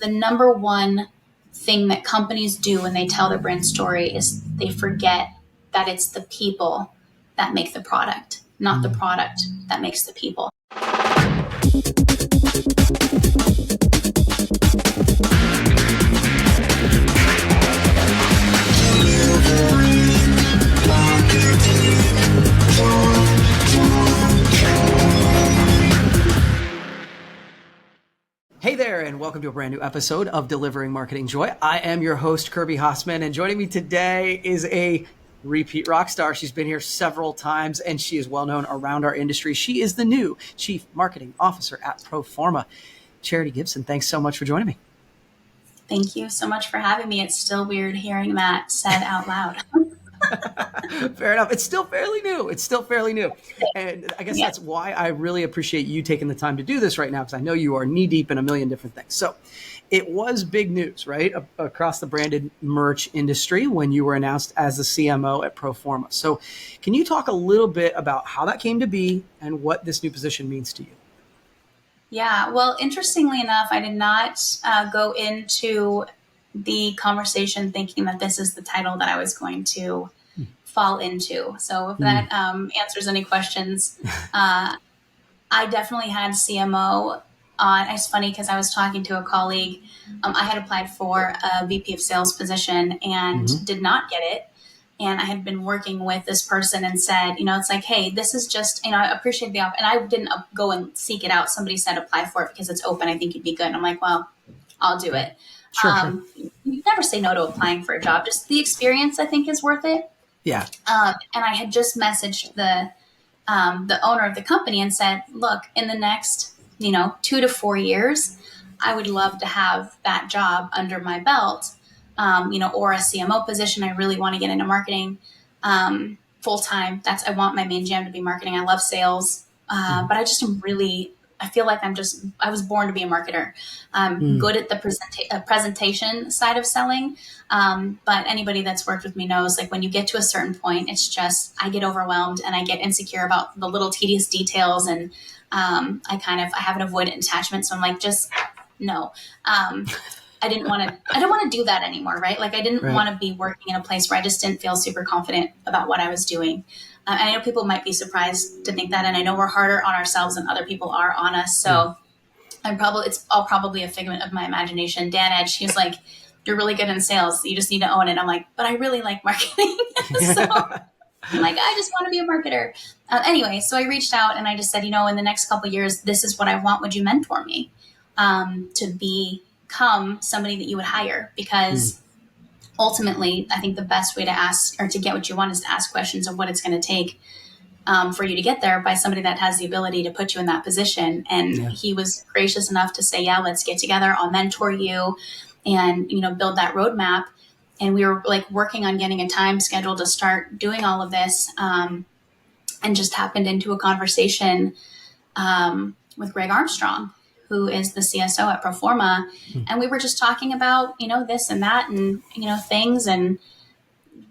the number one thing that companies do when they tell their brand story is they forget that it's the people that make the product, not the product that makes the people. Hey there, and welcome to a brand new episode of Delivering Marketing Joy. I am your host, Kirby Hausman, and joining me today is a repeat rock star. She's been here several times, and she is well known around our industry. She is the new Chief Marketing Officer at Proforma. Charity Gibson, thanks so much for joining me. Thank you so much for having me. It's still weird hearing that said out loud. Fair enough. It's still fairly new. And I guess that's why I really appreciate you taking the time to do this right now, because I know you are knee deep in a million different things. So it was big news, right, across the branded merch industry when you were announced as the CMO at Proforma. So can you talk a little bit about how that came to be and what this new position means to you? Yeah, well, interestingly enough, I did not go into the conversation thinking that this is the title that I was going to fall into. So if that answers any questions, I definitely had CMO on. It's funny because I was talking to a colleague. I had applied for a VP of sales position and did not get it. And I had been working with this person and said, it's like, hey, this is just, I appreciate the offer. And I didn't go and seek it out. Somebody said, apply for it because it's open. I think you'd be good. And I'm like, well, I'll do it. Sure. You never say no to applying for a job. Just the experience, I think, is worth it. Yeah. And I had just messaged the owner of the company and said, look, in the next, 2 to 4 years, I would love to have that job under my belt, or a CMO position. I really want to get into marketing full time. I want my main jam to be marketing. I love sales, but I just am really, I feel like I was born to be a marketer. Good at the presentation side of selling. But anybody that's worked with me knows, like, when you get to a certain point, it's just, I get overwhelmed and I get insecure about the little tedious details. And I have an avoidant attachment. So I'm like, just no. I don't want to do that anymore. Right. Like, I didn't want to be working in a place where I just didn't feel super confident about what I was doing. And I know people might be surprised to think that. And I know we're harder on ourselves than other people are on us. So it's all probably a figment of my imagination. Dan Edge, he's like, you're really good in sales. You just need to own it. I'm like, but I really like marketing. So I'm like, I just want to be a marketer. Anyway, so I reached out and I just said, in the next couple of years, this is what I want. Would you mentor me to become somebody that you would hire? Because ultimately, I think the best way to ask or to get what you want is to ask questions of what it's going to take for you to get there by somebody that has the ability to put you in that position. And he was gracious enough to say, let's get together. I'll mentor you and, build that roadmap. And we were like working on getting a time schedule to start doing all of this. And just happened into a conversation with Greg Armstrong, who is the CSO at Proforma. And we were just talking about, this and that and, things and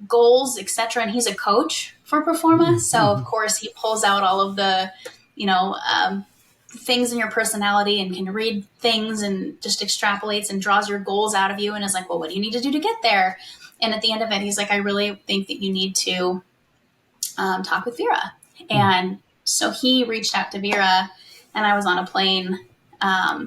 goals, et cetera. And he's a coach for Proforma. So of course he pulls out all of the, things in your personality and can read things and just extrapolates and draws your goals out of you. And is like, well, what do you need to do to get there? And at the end of it, he's like, I really think that you need to talk with Vera. And so he reached out to Vera and I was on a plane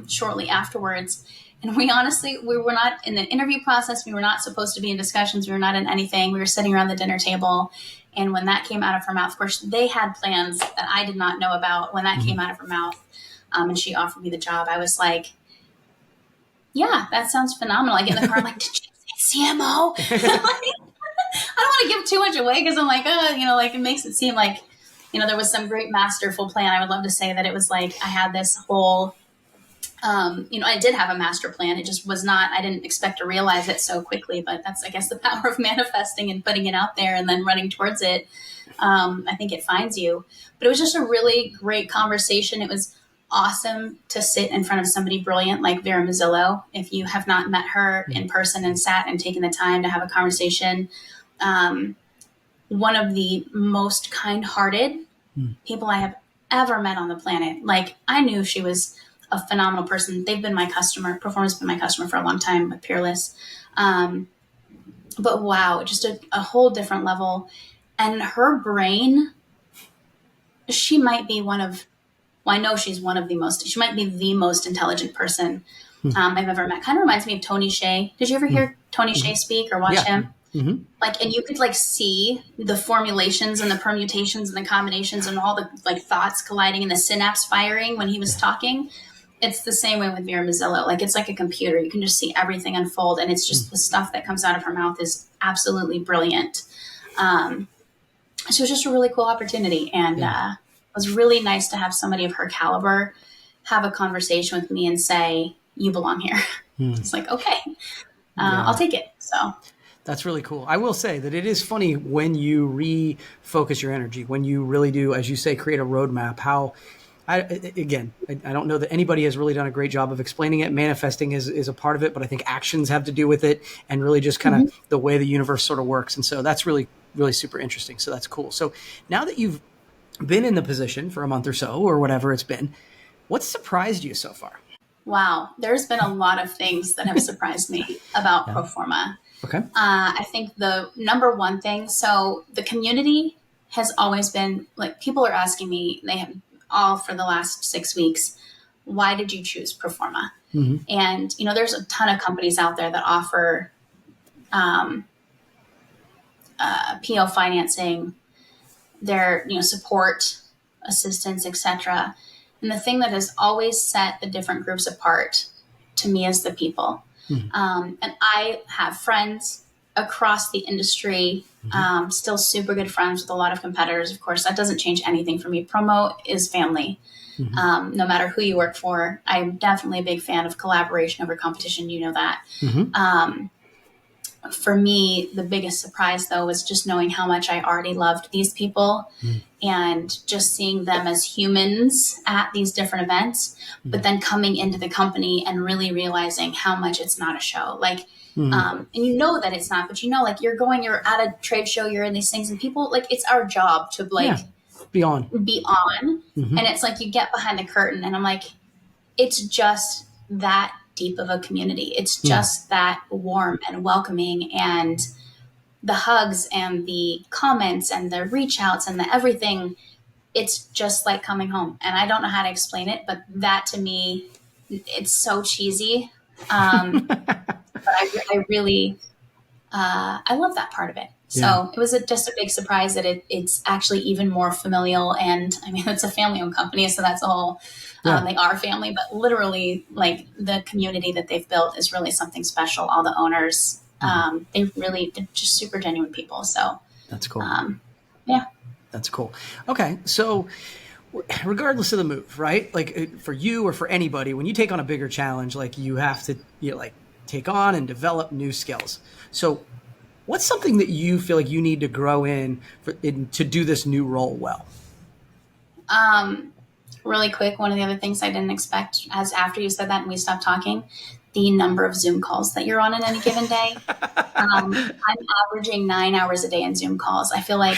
shortly afterwards. And we were not in the interview process. We were not supposed to be in discussions. We were not in anything. We were sitting around the dinner table. And when that came out of her mouth, of course, they had plans that I did not know about. When that came out of her mouth and she offered me the job, I was like, yeah, that sounds phenomenal. I get in the car, I'm like, did you say CMO? I don't want to give too much away because I'm like, it makes it seem like, there was some great masterful plan. I would love to say that it was like I had this whole I did have a master plan. It just was not, I didn't expect to realize it so quickly, but that's, I guess, the power of manifesting and putting it out there and then running towards it. I think it finds you, but it was just a really great conversation. It was awesome to sit in front of somebody brilliant like Vera Mazzillo. If you have not met her in person and sat and taken the time to have a conversation, one of the most kind-hearted people I have ever met on the planet. Like, I knew she was a phenomenal person. They've been my customer. Proforma's been my customer for a long time with Peerless. But wow, just a whole different level. And her brain, she might be I know she's she might be the most intelligent person I've ever met. Kind of reminds me of Tony Hsieh. Did you ever hear Tony Hsieh speak or watch him? Like, and you could like see the formulations and the permutations and the combinations and all the like thoughts colliding and the synapse firing when he was talking. It's the same way with Vera Mazzillo. Like, it's like a computer. You can just see everything unfold. And it's just the stuff that comes out of her mouth is absolutely brilliant. So it was just a really cool opportunity. And it was really nice to have somebody of her caliber have a conversation with me and say, you belong here. It's like, okay, I'll take it. So that's really cool. I will say that it is funny when you refocus your energy, when you really do, as you say, create a roadmap, how I don't know that anybody has really done a great job of explaining it. Manifesting is a part of it, but I think actions have to do with it, and really just kind of the way the universe sort of works. And so that's really, really super interesting. So that's cool. So now that you've been in the position for a month or so, or whatever it's been, what's surprised you so far? Wow. There's been a lot of things that have surprised me about Proforma. Okay. I think the number one thing, so the community has always been like, people are asking me, they have all for the last 6 weeks, why did you choose Proforma? And, you know, there's a ton of companies out there that offer PO financing, their, you know, support, assistance, etc. And the thing that has always set the different groups apart to me is the people. And I have friends across the industry, still super good friends with a lot of competitors. Of course, that doesn't change anything for me. Promo is family. No matter who you work for. I'm definitely a big fan of collaboration over competition. You know that. For me, the biggest surprise, though, was just knowing how much I already loved these people and just seeing them as humans at these different events, but then coming into the company and really realizing how much it's not a show. Like, and you know that it's not, but you know, like you're at a trade show, you're in these things, and people, like, it's our job to like be on. And it's like you get behind the curtain, and I'm like, it's just that deep of a community. It's just that warm and welcoming, and the hugs and the comments and the reach outs and the everything. It's just like coming home. And I don't know how to explain it, but that to me, it's so cheesy. But I really, I love that part of it. So it was just a big surprise that it's actually even more familial. And I mean, it's a family-owned company, so that's a whole, they are family, but literally, like, the community that they've built is really something special. All the owners, they're just super genuine people. So that's cool. Yeah. That's cool. Okay. So regardless of the move, right? Like, for you or for anybody, when you take on a bigger challenge, like, you have to, like, take on and develop new skills. So what's something that you feel like you need to grow to do this new role well? Really quick, one of the other things I didn't expect, as after you said that and we stopped talking, the number of Zoom calls that you're on in any given day. I'm averaging 9 hours a day in Zoom calls. I feel like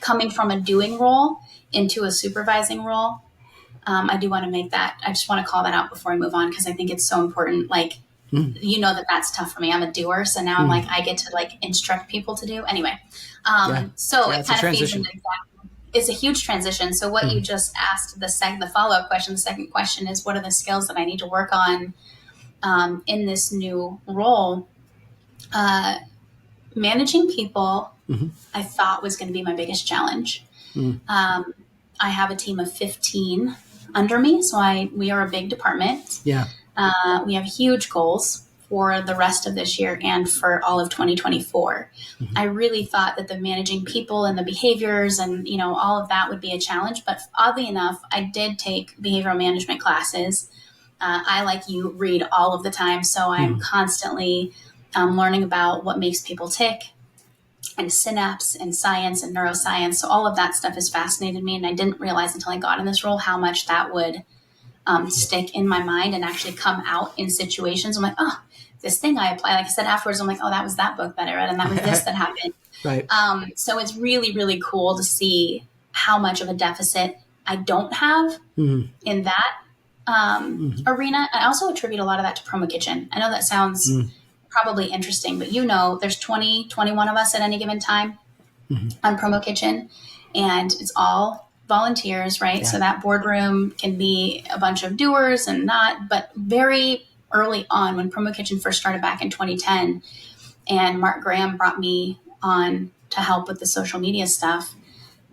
coming from a doing role into a supervising role, I do want to I just want to call that out before I move on, because I think it's so important. Like, you know, that's tough for me. I'm a doer. So now I'm like, I get to like instruct people to do anyway. So it kind of feeds into it's a huge transition. So what you just asked, the follow-up question, the second question is, what are the skills that I need to work on in this new role? Managing people, I thought was going to be my biggest challenge. I have a team of 15 under me, so we are a big department. We have huge goals for the rest of this year and for all of 2024. I really thought that the managing people and the behaviors and, you know, all of that would be a challenge. But oddly enough, I did take behavioral management classes. I, like you, read all of the time. So I'm constantly learning about what makes people tick, and synapse and science and neuroscience. So all of that stuff has fascinated me. And I didn't realize until I got in this role how much that would stick in my mind and actually come out in situations. I'm like, oh, this thing I apply. Like I said afterwards, I'm like, oh, that was that book that I read, and that was this that happened. Right. So it's really, really cool to see how much of a deficit I don't have in that arena. I also attribute a lot of that to Promo Kitchen. I know that sounds probably interesting, but there's 20, 21 of us at any given time on Promo Kitchen, and it's all volunteers, right? Yeah. So that boardroom can be a bunch of doers and not, but very early on when Promo Kitchen first started back in 2010, and Mark Graham brought me on to help with the social media stuff.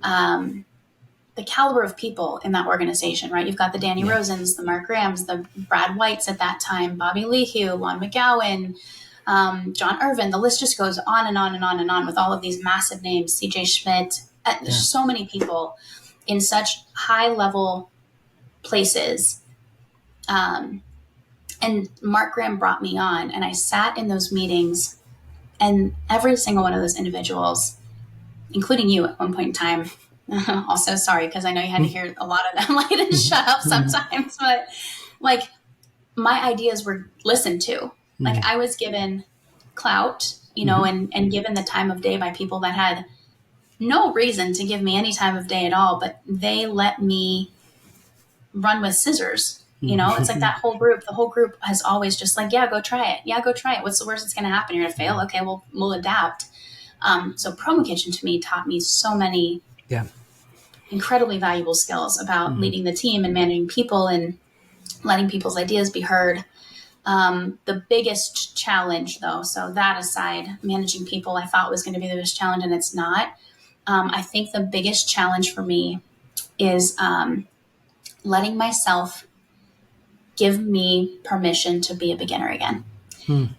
The caliber of people in that organization, right? You've got the Danny Rosens, the Mark Grahams, the Brad Whites at that time, Bobby Lehue, Lon McGowan, John Irvin. The list just goes on and on and on and on with all of these massive names, CJ Schmidt. There's so many people in such high level places. And Mark Graham brought me on, and I sat in those meetings, and every single one of those individuals, including you at one point in time, also sorry, because I know you had to hear a lot of them like to shut up sometimes, but like my ideas were listened to. Like I was given clout, and given the time of day by people that had no reason to give me any time of day at all, but they let me run with scissors. It's like that the whole group has always just like, yeah, go try it. Yeah, go try it. What's the worst that's going to happen? You're going to fail. Okay, we'll adapt. So Promo Kitchen to me taught me so many incredibly valuable skills about leading the team and managing people and letting people's ideas be heard. The biggest challenge though, so that aside, managing people I thought was going to be the biggest challenge, and it's not. I think the biggest challenge for me is letting myself give me permission to be a beginner again.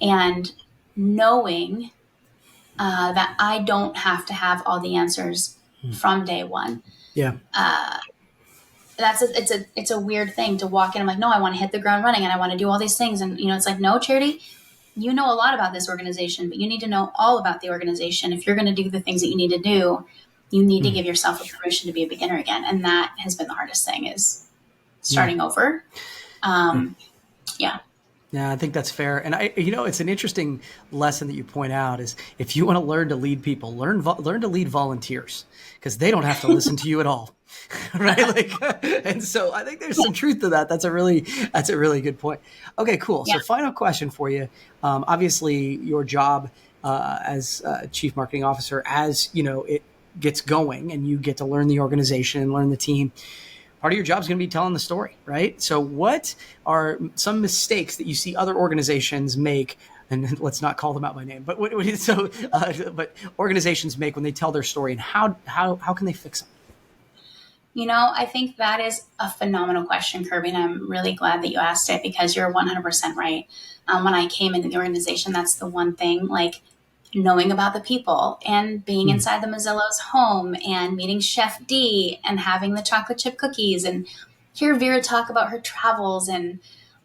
And knowing that I don't have to have all the answers from day one. Yeah. It's a weird thing to walk in. I'm like, no, I want to hit the ground running and I want to do all these things. And, it's like, no, Charity, you know a lot about this organization, but you need to know all about the organization. If you're going to do the things that you need to do, you need to give yourself a permission to be a beginner again. And that has been the hardest thing, is starting over. Yeah, I think that's fair. And it's an interesting lesson that you point out is if you want to learn to lead people, learn to lead volunteers, because they don't have to listen to you at all. Right. And so I think there's some truth to that. That's a really good point. Okay, cool. Yeah. So final question for you. Obviously your job as chief marketing officer, as it gets going and you get to learn the organization and learn the team, part of your job is going to be telling the story, right? So what are some mistakes that you see other organizations make? And let's not call them out by name, but but organizations make when they tell their story, and how can they fix them? I think that is a phenomenal question, Kirby, and I'm really glad that you asked it, because you're 100% right. When I came into the organization, that's the one thing, like knowing about the people and being inside the Mazzillo's home and meeting Chef D and having the chocolate chip cookies and hear Vera talk about her travels and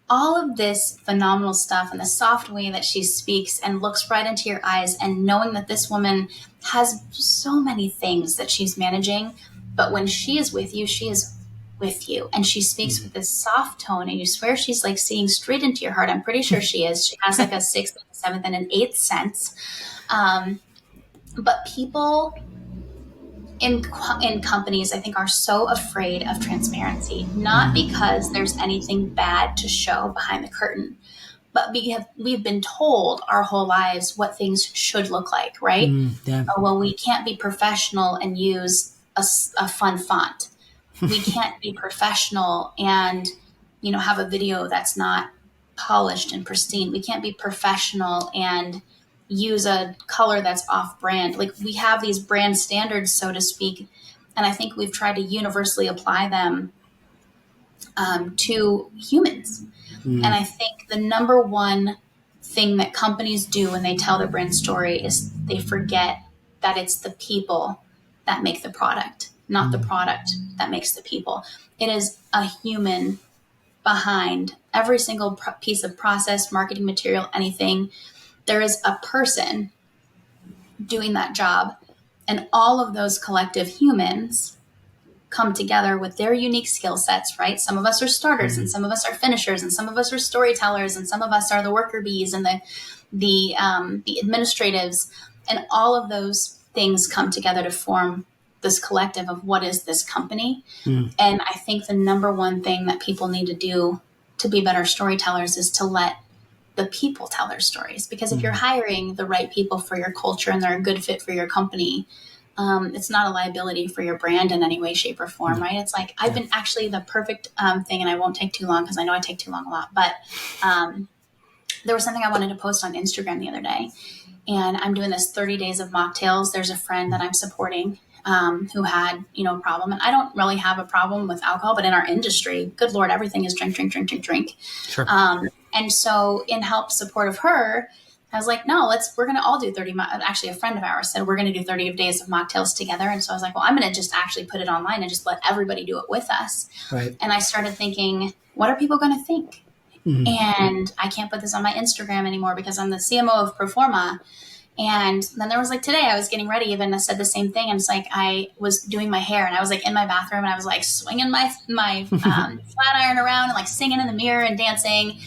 all of this phenomenal stuff, and the soft way that she speaks and looks right into your eyes, and knowing that this woman has so many things that she's managing, but when she is with you, she is with you, and she speaks with this soft tone, and you swear she's like seeing straight into your heart. I'm pretty sure she is. She has like a sixth, seventh, and an eighth sense. But people in companies, I think, are so afraid of transparency, not because there's anything bad to show behind the curtain, but because we've been told our whole lives what things should look like, right? Well, we can't be professional and use a fun font. We can't be professional and, have a video that's not polished and pristine. We can't be professional and use a color that's off brand. Like, we have these brand standards, so to speak. And I think we've tried to universally apply them to humans. And I think the number one thing that companies do when they tell their brand story is they forget that it's the people that make the product, not the product that makes the people. It is a human behind every single piece of process, marketing material, anything. There is a person doing that job, and all of those collective humans come together with their unique skill sets, right? Some of us are starters, and some of us are finishers, and some of us are storytellers, and some of us are the worker bees and the administratives, and all of those things come together to form this collective of what is this company. And I think the number one thing that people need to do to be better storytellers is to let the people tell their stories. Because if you're hiring the right people for your culture and they're a good fit for your company, it's not a liability for your brand in any way, shape, or form, right? It's like, I've been actually the perfect thing, and I won't take too long because I know I take too long a lot, but there was something I wanted to post on Instagram the other day, and I'm doing this 30 days of mocktails. There's a friend that I'm supporting who had, a problem, and I don't really have a problem with alcohol, but in our industry, good Lord, everything is drink, drink, drink, drink, drink. Sure. And so in help support of her, I was like, no, we're going to all do 30. Actually, a friend of ours said, we're going to do 30 days of mocktails together. And so I was like, well, I'm going to just actually put it online and just let everybody do it with us. Right. And I started thinking, what are people going to think? And I can't put this on my Instagram anymore because I'm the CMO of Proforma. And then there was like today I was getting ready, even I said the same thing. And it's like, I was doing my hair and I was like in my bathroom and I was like swinging my flat iron around and like singing in the mirror and dancing.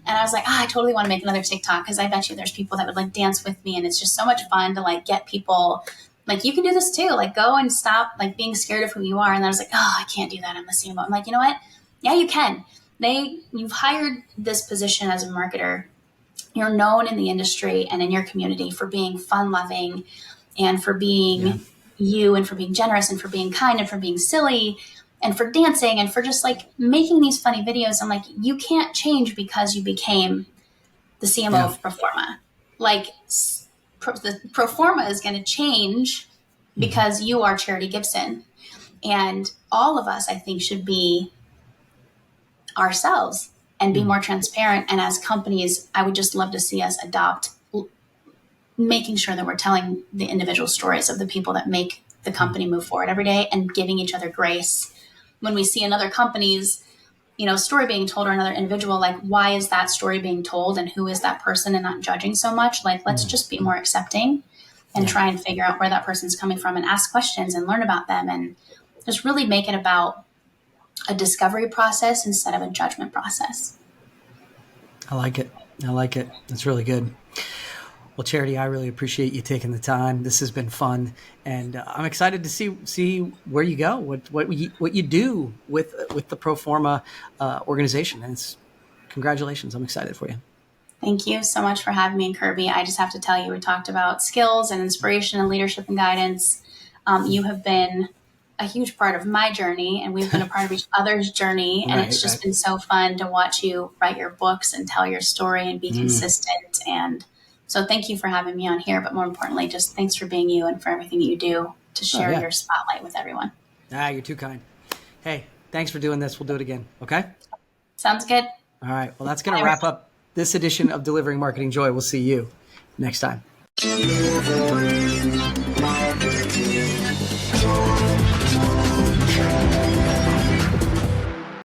And I was like, I totally want to make another TikTok because I bet you there's people that would like dance with me. And it's just so much fun to like get people like, you can do this too. Like go and stop like being scared of who you are. And then I was like, oh, I can't do that. I'm the CMO. I'm like, you know what? Yeah, you can. You've hired this position as a marketer. You're known in the industry and in your community for being fun loving and for being you and for being generous and for being kind and for being silly and for dancing and for just like making these funny videos. I'm like, you can't change because you became the CMO of Proforma. Like the Proforma is going to change because you are Charity Gibson. And all of us, I think, should be ourselves and be more transparent. And as companies, I would just love to see us adopt making sure that we're telling the individual stories of the people that make the company move forward every day and giving each other grace. When we see another company's, story being told or another individual, like, why is that story being told and who is that person, and not judging so much? Like, let's just be more accepting and try and figure out where that person's coming from and ask questions and learn about them and just really make it about a discovery process instead of a judgment process. I like it. That's really good. Well, Charity, I really appreciate you taking the time. This has been fun, and I'm excited to see where you go, what you do with the Proforma organization. And congratulations! I'm excited for you. Thank you so much for having me, Kirby. I just have to tell you, we talked about skills and inspiration and leadership and guidance. You have been a huge part of my journey, and we've been a part of each other's journey. And it's just been so fun to watch you write your books and tell your story and be consistent. And so thank you for having me on here. But more importantly, just thanks for being you and for everything you do to share your spotlight with everyone. You're too kind. Hey, thanks for doing this. We'll do it again. Okay. Sounds good. All right. Well, that's going to wrap up this edition of Delivering Marketing Joy. We'll see you next time.